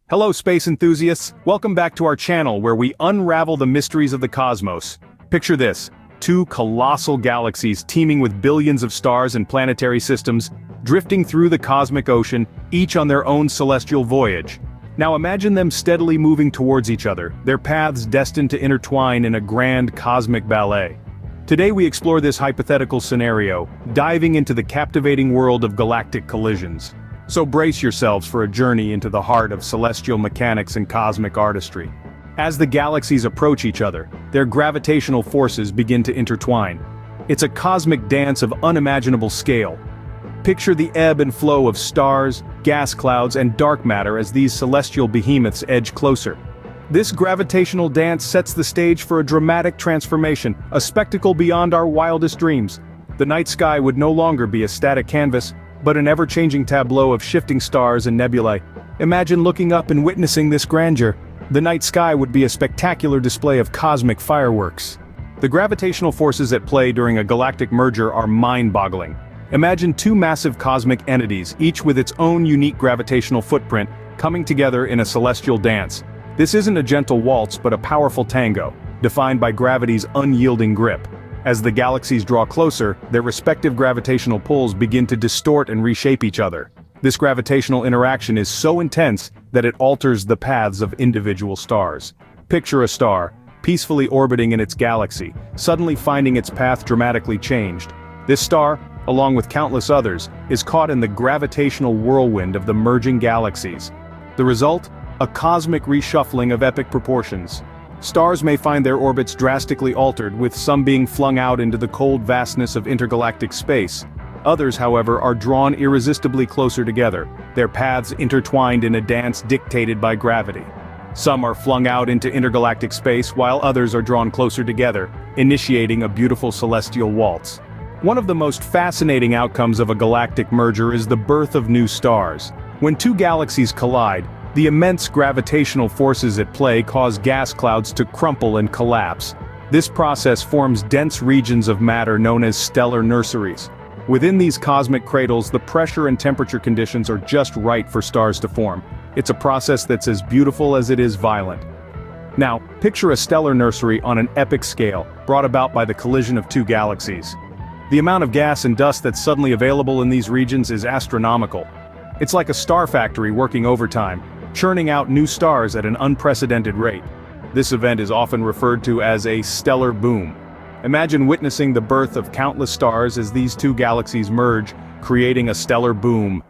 Hello space enthusiasts, welcome back to our channel where we unravel the mysteries of the cosmos. Picture this, two colossal galaxies teeming with billions of stars and planetary systems, drifting through the cosmic ocean, each on their own celestial voyage. Now imagine them steadily moving towards each other, their paths destined to intertwine in a grand cosmic ballet. Today we explore this hypothetical scenario, diving into the captivating world of galactic collisions. So brace yourselves for a journey into the heart of celestial mechanics and cosmic artistry. As the galaxies approach each other, their gravitational forces begin to intertwine. It's a cosmic dance of unimaginable scale. Picture the ebb and flow of stars, gas clouds, and dark matter as these celestial behemoths edge closer. This gravitational dance sets the stage for a dramatic transformation, a spectacle beyond our wildest dreams. The night sky would no longer be a static canvas, but an ever-changing tableau of shifting stars and nebulae. Imagine looking up and witnessing this grandeur. The night sky would be a spectacular display of cosmic fireworks. The gravitational forces at play during a galactic merger are mind-boggling. Imagine two massive cosmic entities, each with its own unique gravitational footprint, coming together in a celestial dance. This isn't a gentle waltz but a powerful tango, defined by gravity's unyielding grip. As the galaxies draw closer, their respective gravitational pulls begin to distort and reshape each other. This gravitational interaction is so intense that it alters the paths of individual stars. Picture a star, peacefully orbiting in its galaxy, suddenly finding its path dramatically changed. This star, along with countless others, is caught in the gravitational whirlwind of the merging galaxies. The result? A cosmic reshuffling of epic proportions. Stars may find their orbits drastically altered, with some being flung out into the cold vastness of intergalactic space. Others, however, are drawn irresistibly closer together, their paths intertwined in a dance dictated by gravity. Some are flung out into intergalactic space while others are drawn closer together, initiating a beautiful celestial waltz. One of the most fascinating outcomes of a galactic merger is the birth of new stars. When two galaxies collide, the immense gravitational forces at play cause gas clouds to crumple and collapse. This process forms dense regions of matter known as stellar nurseries. Within these cosmic cradles, the pressure and temperature conditions are just right for stars to form. It's a process that's as beautiful as it is violent. Now, picture a stellar nursery on an epic scale, brought about by the collision of two galaxies. The amount of gas and dust that's suddenly available in these regions is astronomical. It's like a star factory working overtime, churning out new stars at an unprecedented rate. This event is often referred to as a stellar boom. Imagine witnessing the birth of countless stars as these two galaxies merge, creating a stellar boom.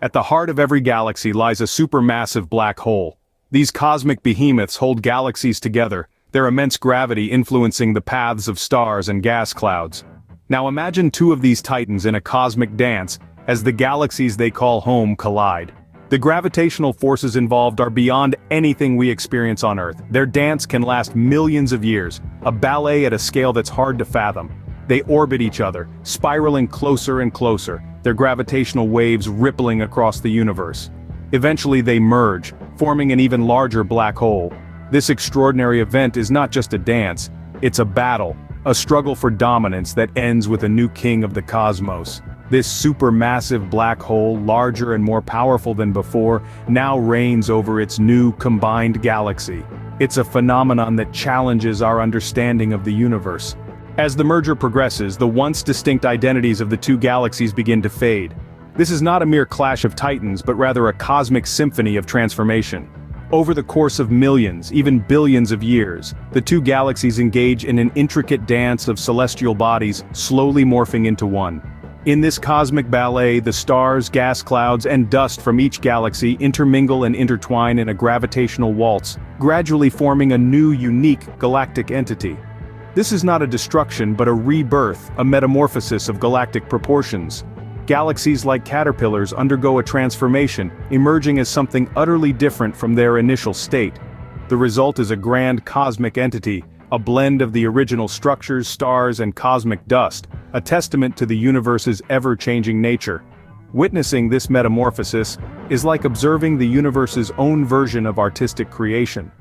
At the heart of every galaxy lies a supermassive black hole. These cosmic behemoths hold galaxies together, their immense gravity influencing the paths of stars and gas clouds. Now imagine two of these titans in a cosmic dance, as the galaxies they call home collide. The gravitational forces involved are beyond anything we experience on Earth. Their dance can last millions of years, a ballet at a scale that's hard to fathom. They orbit each other, spiraling closer and closer, their gravitational waves rippling across the universe. Eventually they merge, forming an even larger black hole. This extraordinary event is not just a dance, it's a battle, a struggle for dominance that ends with a new king of the cosmos. This supermassive black hole, larger and more powerful than before, now reigns over its new combined galaxy. It's a phenomenon that challenges our understanding of the universe. As the merger progresses, the once distinct identities of the two galaxies begin to fade. This is not a mere clash of titans, but rather a cosmic symphony of transformation. Over the course of millions, even billions of years, the two galaxies engage in an intricate dance of celestial bodies, slowly morphing into one. In this cosmic ballet, the stars, gas clouds, and dust from each galaxy intermingle and intertwine in a gravitational waltz, gradually forming a new, unique galactic entity. This is not a destruction but a rebirth, a metamorphosis of galactic proportions. Galaxies like caterpillars undergo a transformation, emerging as something utterly different from their initial state. The result is a grand cosmic entity, a blend of the original structures, stars, and cosmic dust, a testament to the universe's ever-changing nature. Witnessing this metamorphosis is like observing the universe's own version of artistic creation.